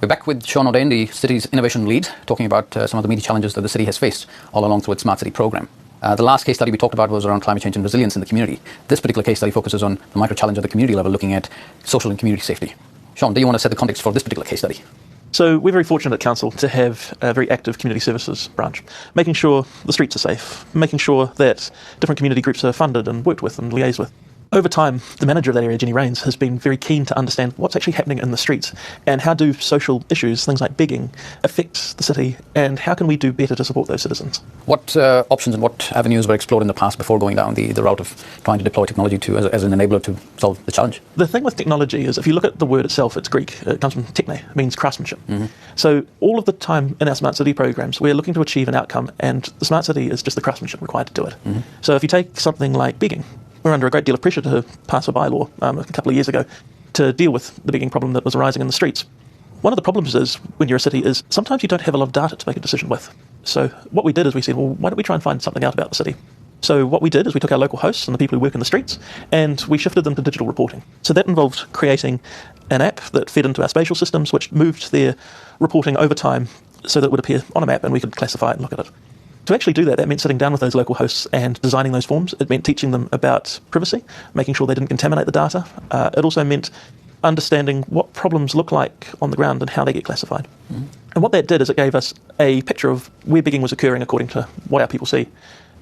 We're back with Sean O'Dane, the city's innovation lead, talking about some of the meaty challenges that the city has faced all along through its Smart City program. The last case study we talked about was around climate change and resilience in the community. This particular case study focuses on the micro challenge at the community level, looking at social and community safety. Sean, do you want to set the context for this particular case study? So we're very fortunate at Council to have a very active community services branch, making sure the streets are safe, making sure that different community groups are funded and worked with and liaised with. Over time, the manager of that area, Jenny Rains, has been very keen to understand what's actually happening in the streets and how do social issues, things like begging, affect the city, and how can we do better to support those citizens. What options and what avenues were explored in the past before going down the route of trying to deploy technology as an enabler to solve the challenge? The thing with technology is if you look at the word itself, it's Greek. It comes from techne, it means craftsmanship. So all of the time in our Smart City programs, we're looking to achieve an outcome, and the Smart City is just the craftsmanship required to do it. So if you take something like begging, we're under a great deal of pressure to pass a bylaw a couple of years ago to deal with the begging problem that was arising in the streets. One of the problems is, when you're a city, is sometimes you don't have a lot of data to make a decision with. So what we did is we said, well, why don't we try and find something out about the city? So what we did is we took our local hosts and the people who work in the streets and we shifted them to digital reporting. So that involved creating an app that fed into our spatial systems, which moved their reporting over time so that it would appear on a map and we could classify it and look at it. To actually do that, that meant sitting down with those local hosts and designing those forms. It meant teaching them about privacy, making sure they didn't contaminate the data. It also meant understanding what problems look like on the ground and how they get classified. And what that did is it gave us a picture of where begging was occurring according to what our people see.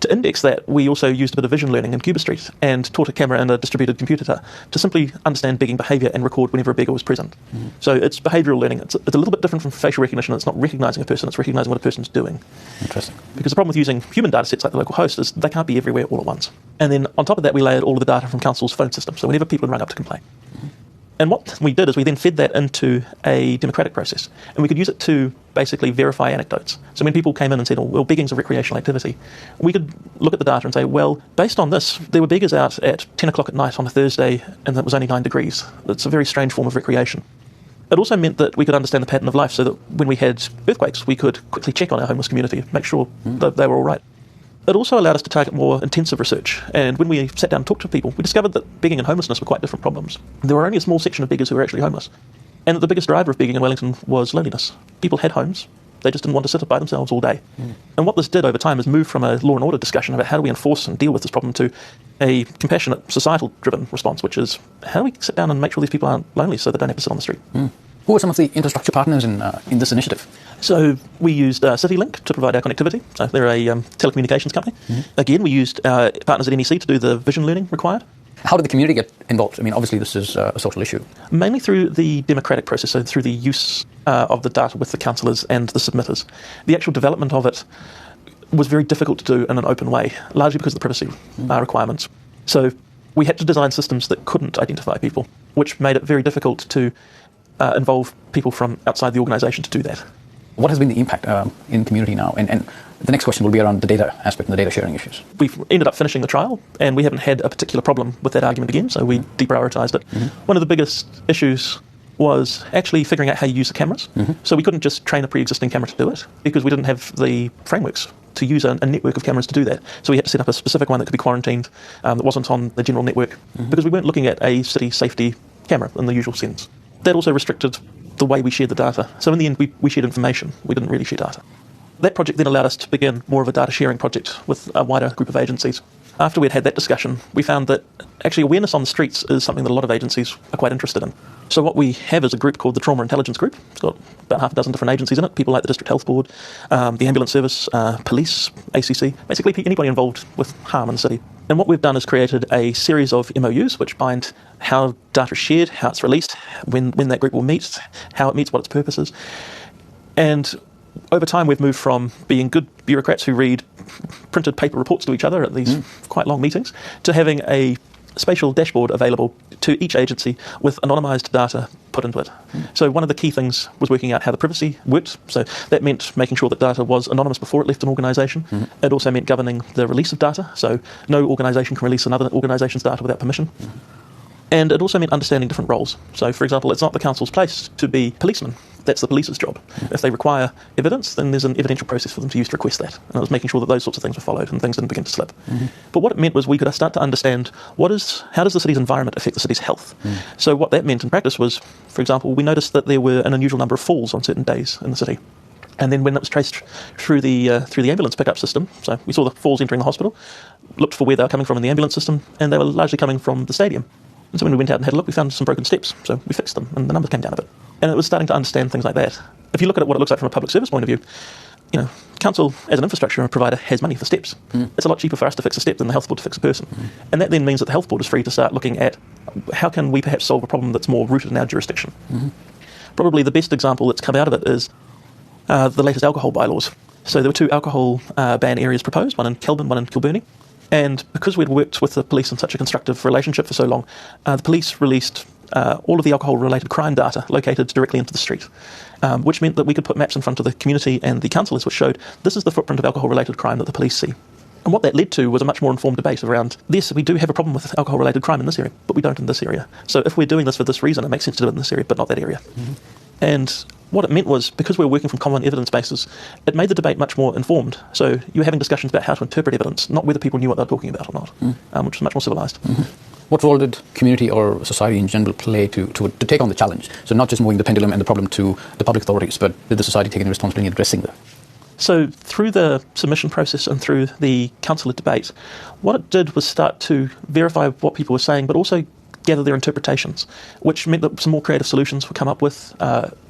To index that, we also used a bit of vision learning in Cuba Street and taught a camera and a distributed computer to simply understand begging behaviour and record whenever a beggar was present. So it's behavioural learning. It's a little bit different from facial recognition. It's not recognising a person, it's recognising what a person's doing. Interesting. Because the problem with using human data sets like the local host is they can't be everywhere all at once. And then on top of that, we layered all of the data from Council's phone system, so whenever people would run up to complain. And what we did is we then fed that into a democratic process, and we could use it to basically verify anecdotes. So when people came in and said, oh, well, begging's a recreational activity, we could look at the data and say, well, based on this, there were beggars out at 10 o'clock at night on a Thursday, and it was only 9 degrees. It's a very strange form of recreation. It also meant that we could understand the pattern of life, so that when we had earthquakes, we could quickly check on our homeless community, make sure that they were all right. It also allowed us to target more intensive research, and when we sat down and talked to people, we discovered that begging and homelessness were quite different problems. There were only a small section of beggars who were actually homeless, and that the biggest driver of begging in Wellington was loneliness. People had homes, they just didn't want to sit by themselves all day. And what this did over time is move from a law and order discussion about how do we enforce and deal with this problem to a compassionate, societal-driven response, which is how do we sit down and make sure these people aren't lonely so they don't have to sit on the street. Who are some of the infrastructure partners in this initiative? So we used CityLink to provide our connectivity. So they're a telecommunications company. Again, we used partners at NEC to do the vision learning required. How did the community get involved? I mean, obviously this is a social issue. Mainly through the democratic process, so through the use of the data with the councillors and the submitters. The actual development of it was very difficult to do in an open way, largely because of the privacy requirements. So we had to design systems that couldn't identify people, which made it very difficult to involve people from outside the organisation to do that. What has been the impact in the community now? And the next question will be around the data aspect and the data sharing issues. We've ended up finishing the trial, and we haven't had a particular problem with that argument again, so we deprioritised it. One of the biggest issues was actually figuring out how you use the cameras. So we couldn't just train a pre-existing camera to do it, because we didn't have the frameworks to use a network of cameras to do that. So we had to set up a specific one that could be quarantined, that wasn't on the general network, because we weren't looking at a city safety camera in the usual sense. That also restricted the way we shared the data. So in the end, we shared information. We didn't really share data. That project then allowed us to begin more of a data sharing project with a wider group of agencies. After we'd had that discussion, we found that actually awareness on the streets is something that a lot of agencies are quite interested in. So what we have is a group called the Trauma Intelligence Group. It's got about half a dozen different agencies in it, people like the District Health Board, the Ambulance Service, police, ACC, basically anybody involved with harm in the city. And what we've done is created a series of MOUs which bind how data is shared, how it's released, when that group will meet, how it meets, what its purpose is. And over time we've moved from being good bureaucrats who read printed paper reports to each other at these quite long meetings to having a spatial dashboard available to each agency with anonymised data put into it. So one of the key things was working out how the privacy worked. So that meant making sure that data was anonymous before it left an organisation. It also meant governing the release of data. So no organisation can release another organisation's data without permission. And it also meant understanding different roles. So, for example, it's not the council's place to be policemen. That's the police's job. If they require evidence, then there's an evidential process for them to use to request that. And it was making sure that those sorts of things were followed and things didn't begin to slip. But what it meant was we could start to understand how does the city's environment affect the city's health. So what that meant in practice was, for example, we noticed that there were an unusual number of falls on certain days in the city. And then when it was traced through the ambulance pickup system, so we saw the falls entering the hospital, looked for where they were coming from in the ambulance system, and they were largely coming from the stadium. And so when we went out and had a look, we found some broken steps. So we fixed them, and the numbers came down a bit. And it was starting to understand things like that. If you look at what it looks like from a public service point of view, council as an infrastructure provider has money for steps. It's a lot cheaper for us to fix a step than the health board to fix a person. And that then means that the health board is free to start looking at how can we perhaps solve a problem that's more rooted in our jurisdiction. Probably the best example that's come out of it is the latest alcohol bylaws. So there were 2 alcohol ban areas proposed, one in Kelburn, one in Kilburney. And because we'd worked with the police in such a constructive relationship for so long, the police released all of the alcohol-related crime data located directly into the street, which meant that we could put maps in front of the community and the councillors which showed this is the footprint of alcohol-related crime that the police see. And what that led to was a much more informed debate around, yes, we do have a problem with alcohol-related crime in this area, but we don't in this area. So if we're doing this for this reason, it makes sense to do it in this area, but not that area. And what it meant was, because we were working from common evidence bases, it made the debate much more informed. So you were having discussions about how to interpret evidence, not whether people knew what they were talking about or not, which was much more civilised. What role did community or society in general play to take on the challenge? So not just moving the pendulum and the problem to the public authorities, but did the society take any responsibility in addressing that? So through the submission process and through the councillor debate, what it did was start to verify what people were saying, but also gather their interpretations, which meant that some more creative solutions were come up with.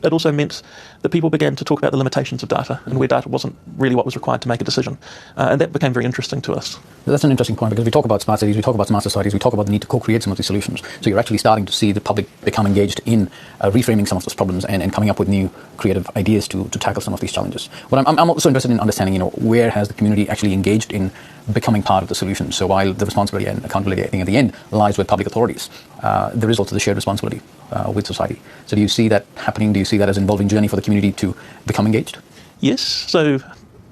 It also meant that people began to talk about the limitations of data and where data wasn't really what was required to make a decision. And that became very interesting to us. That's an interesting point, because we talk about smart cities, we talk about smart societies, we talk about the need to co-create some of these solutions. So you're actually starting to see the public become engaged in reframing some of those problems and coming up with new creative ideas to tackle some of these challenges. What I'm also interested in understanding, where has the community actually engaged in becoming part of the solution? So while the responsibility and accountability, I think, at the end lies with public authorities, there is also the shared responsibility with society. So do you see that happening? Do you see that as an involving journey for the community to become engaged? Yes. So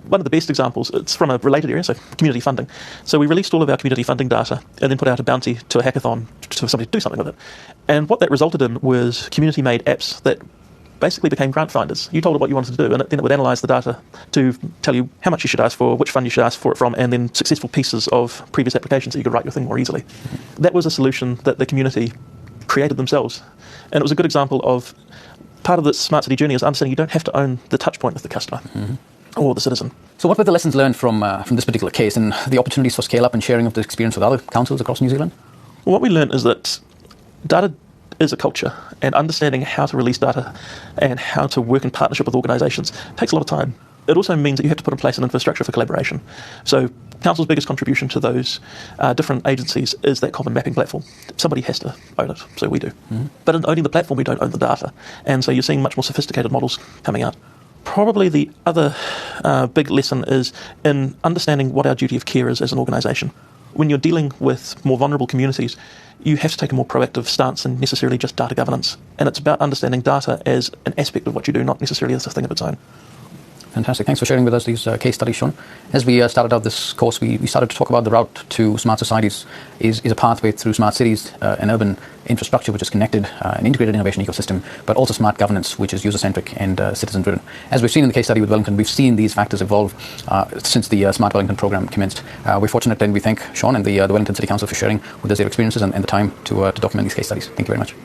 one of the best examples, it's from a related area, so community funding. So we released all of our community funding data and then put out a bounty to a hackathon for somebody to do something with it. And what that resulted in was community-made apps that basically became grant finders. You told it what you wanted to do, and then it would analyse the data to tell you how much you should ask for, which fund you should ask for it from, and then successful pieces of previous applications so you could write your thing more easily. That was a solution that the community created themselves. And it was a good example of part of the smart city journey is understanding you don't have to own the touch point with the customer or the citizen. So what were the lessons learned from this particular case, and the opportunities for scale-up and sharing of the experience with other councils across New Zealand? Well, what we learned is that data is a culture, and understanding how to release data and how to work in partnership with organisations takes a lot of time. It also means that you have to put in place an infrastructure for collaboration. So council's biggest contribution to those different agencies is that common mapping platform. Somebody has to own it, so we do. But in owning the platform, we don't own the data. And so you're seeing much more sophisticated models coming out. Probably the other big lesson is in understanding what our duty of care is as an organisation. When you're dealing with more vulnerable communities, you have to take a more proactive stance than necessarily just data governance. And it's about understanding data as an aspect of what you do, not necessarily as a thing of its own. Fantastic. Thanks for sharing with us these case studies, Sean. As we started out this course, we started to talk about the route to smart societies is a pathway through smart cities, an urban infrastructure which is connected, an integrated innovation ecosystem, but also smart governance, which is user-centric and citizen-driven. As we've seen in the case study with Wellington, we've seen these factors evolve since the Smart Wellington program commenced. We're fortunate, and we thank Sean and the Wellington City Council for sharing with us their experiences and the time to document these case studies. Thank you very much.